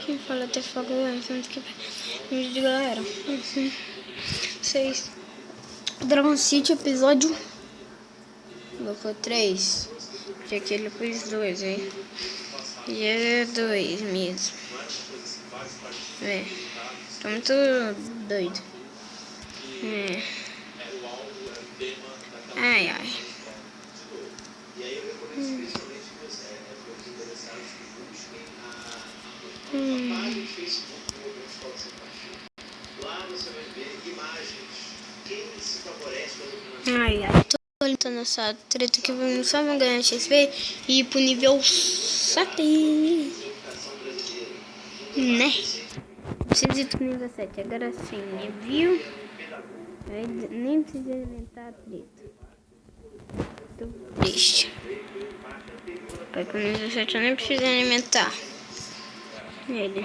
quem fala até fogo antes que vídeo, galera. 6 Dragon City episódio. Colocou 3. Que aquele pôs 2, hein? E é 2 mesmo. É. Tô muito doido. É. Ai, ai. Ai, ai. Tô lutando nessa treta que só vão ganhar XP e ir pro nível 7. Né? Preciso ir pro nível 7. Agora sim, viu? Nem precisa inventar a treta. Tô triste. Vai pro nível 7, eu nem preciso alimentar ele.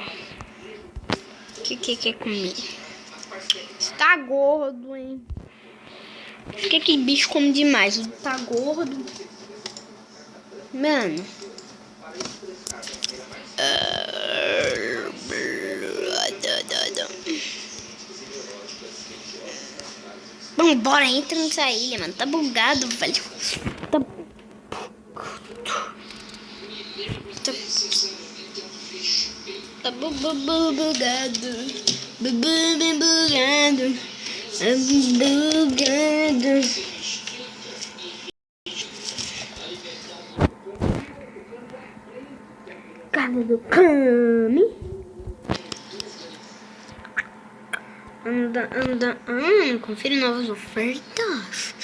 O que quer comer? Está gordo, hein? Por que bicho come demais? Tá gordo. Mano. Vambora, entra nessa ilha, mano. Tá bugado, velho. Tá bugado. Bugado. Casa do Kami. Anda. Confira novas ofertas.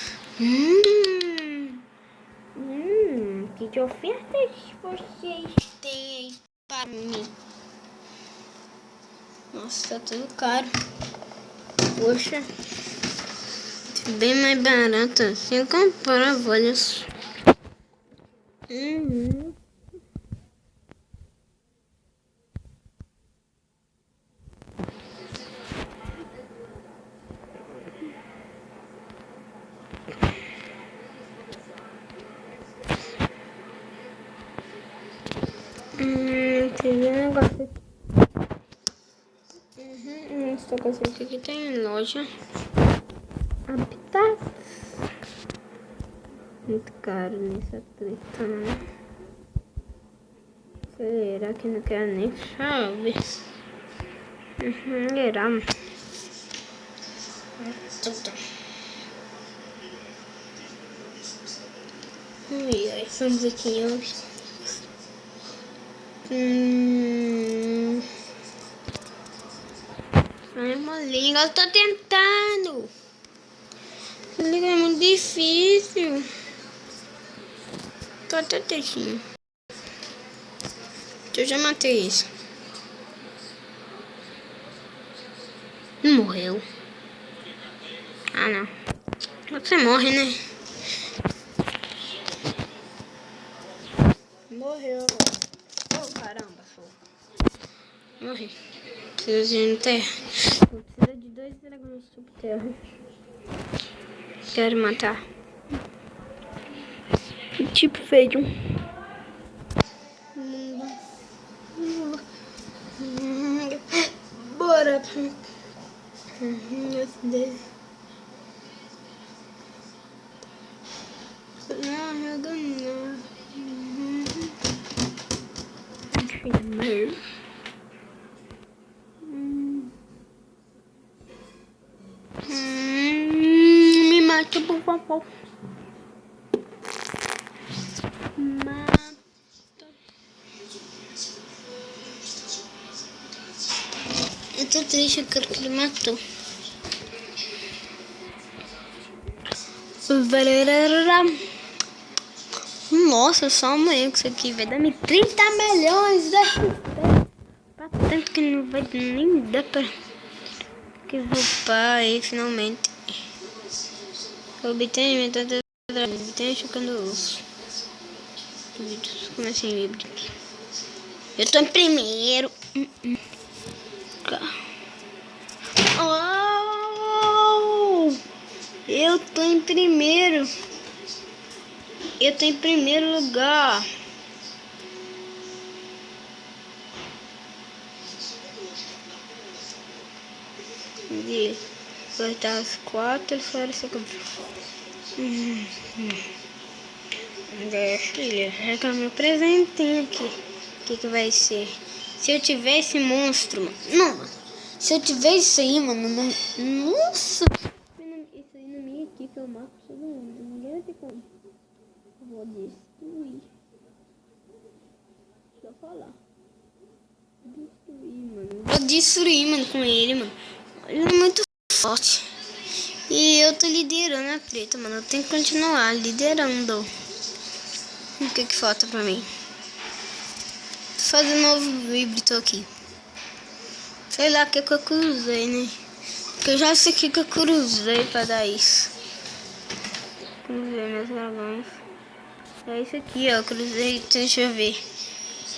Que ofertas vocês têm aí para mim? Nossa, tá tudo caro. Poxa. Bem mais barato assim comprar, olha só. Tem um negócio aqui. Esse capacete aqui tem loja. Habitat. Muito caro nessa treta, né? Será que não quero nem chave? Será? Tudo. Ai, vamos aqui hoje. Ai, molinho, eu tô tentando. Liga, é muito difícil. Tô até tentando. Eu já matei isso. Não morreu. Ah, não. Você morre, né? Morreu. Oh, caramba, morri. Preciso de terra. Vou precisar de 2 dragões sobre terra. Quero matar. Tipo feio. Bora. Me mata, por favor. Mata. Eu tô triste, eu quero que ele matou. Nossa, só amanhã com isso aqui vai dar me 30 milhões de XP. Pra tanto que não vai nem dar pra que vou para aí finalmente. Obtém metade da obtém chocando osso. Como assim, híbridos? Eu tô em primeiro. Oh! Eu tô em primeiro. Eu tô em primeiro lugar. ele. Vai estar às 4, ele fora essa coisa. Filha, já meu presentinho aqui. O que vai ser? Se eu tiver esse monstro, mano. Não, mano. Se eu tiver isso aí, mano. Nossa! Isso aí na minha equipe eu marco todo mundo. Ninguém vai ter como. Eu vou destruir. Deixa eu falar. Destruir, mano. Vou destruir, mano, com ele, mano. Ele é muito forte. E eu tô liderando a treta, mano. Eu tenho que continuar liderando. O que falta pra mim? Tô fazendo um novo híbrido aqui. Sei lá o que eu cruzei, né? Porque eu já sei o que eu cruzei pra dar isso. Cruzei meus dragões. É isso aqui, ó. Cruzei. Deixa eu ver.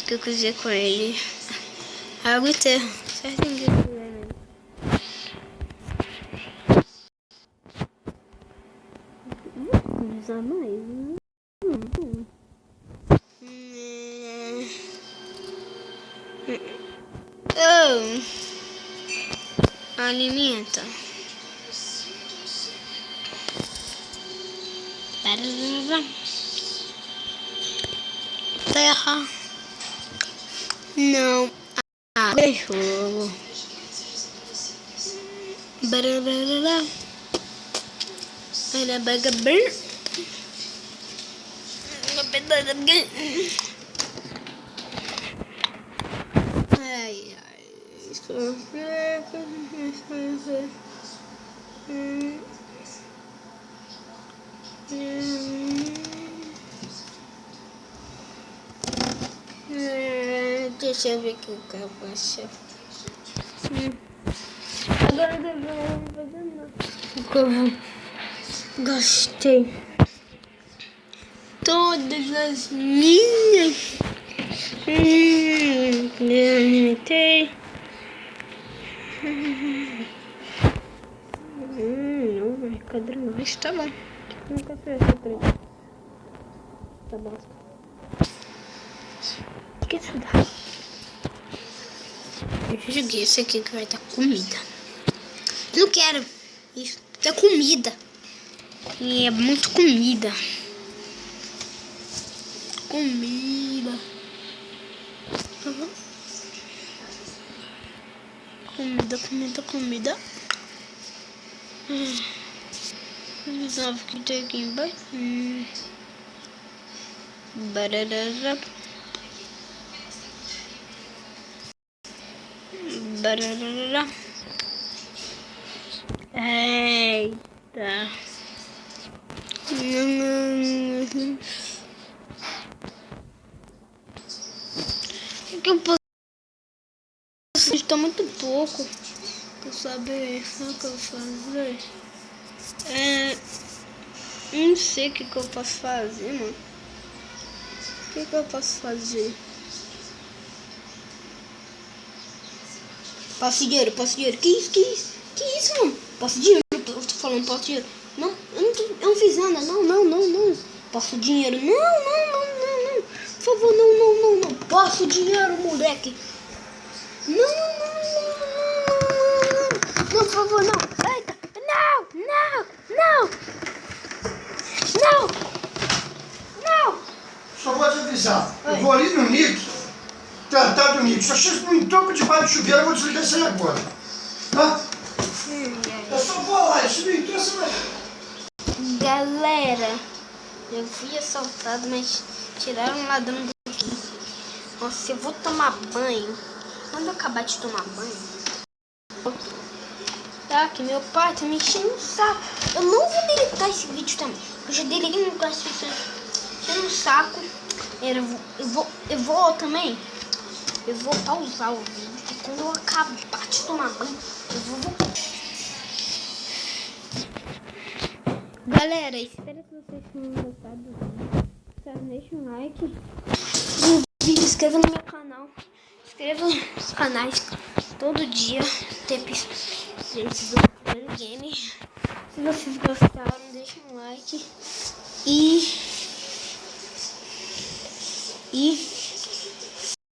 O que eu cruzei com ele. Água e terra. Certinho que eu cruzei nele. Vou cruzar mais, né? Alimenta. Terra. Não. Jogo. Bararara. Era bagaber. Ai, ai. Deixa eu ver o que o carro achou. Agora eu vou fazer nada. Gastei todas as minhas. Alimentei. Não vai ficar mas tá bom. Nunca fez essa treta. Tá bom. O que isso dá? Eu joguei isso aqui que vai dar comida. Eu não quero isso. É comida. E é muito comida. Comida. Comida. Vamos ver o que tem aqui embaixo. Bararara. Eita. O que eu posso? Está muito pouco pra saber o que eu vou fazer. Não sei o que eu posso fazer, mano. O que eu posso fazer? Passe dinheiro. Que isso, mano? Passe dinheiro. Eu tô falando passe dinheiro. Não, eu não fiz nada. Não. Passo dinheiro. Não. Por favor, não. Passo dinheiro, moleque. Não, por favor, não. Eita, não. Só vou te avisar. Eu vou ali no Nick, tratar do Nick. Se achei um toco debaixo do chuveiro, eu vou desligar isso aí agora. Tá? Eu só vou lá, isso me interessa. Galera, eu fui assaltado, mas tiraram um ladrão daqui. Nossa, eu vou tomar banho. Quando eu acabar de tomar banho, tá? Que meu pai tá me enchendo o saco. Eu não vou deletar esse vídeo também. Eu já deletei um negócio enchendo o saco. Eu vou também. Eu vou pausar o vídeo. E quando eu acabar de tomar banho, eu vou. Galera, espero que vocês tenham gostado do vídeo. Deixa um like no vídeo, inscreva no meu canal. Inscreva nos canais todo dia. Tem episódios do game. Se vocês gostaram, deixa um like. E